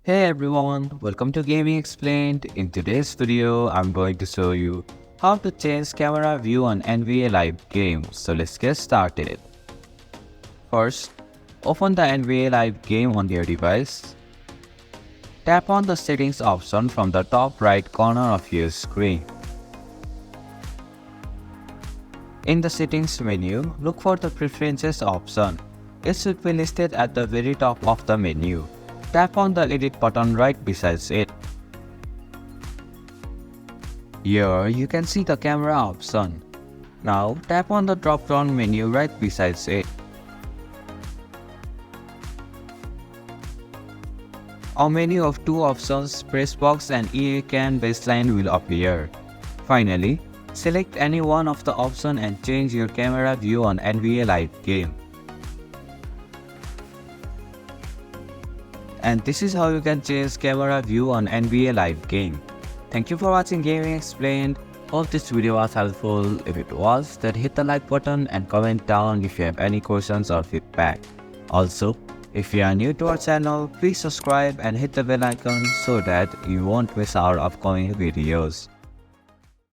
Hey everyone, welcome to Gaming Explained. In today's video, I'm going to show you how to change camera view on NBA Live game. So let's get started. First, open the NBA Live game on your device. Tap on the settings option from the top right corner of your screen. In the settings menu, look for the preferences option. It should be listed at the very top of the menu. Tap on the edit button right beside it. Here you can see the camera option. Now tap on the drop down menu right beside it. A menu of two options, Pressbox and EAcam Baseline, will appear. Finally, select any one of the options and change your camera view on NBA Live game. And this is how you can change camera view on NBA Live game. Thank you for watching Gaming Explained. Hope this video was helpful. If it was, then hit the like button and comment down if you have any questions or feedback. Also, if you are new to our channel, please subscribe and hit the bell icon so that you won't miss our upcoming videos.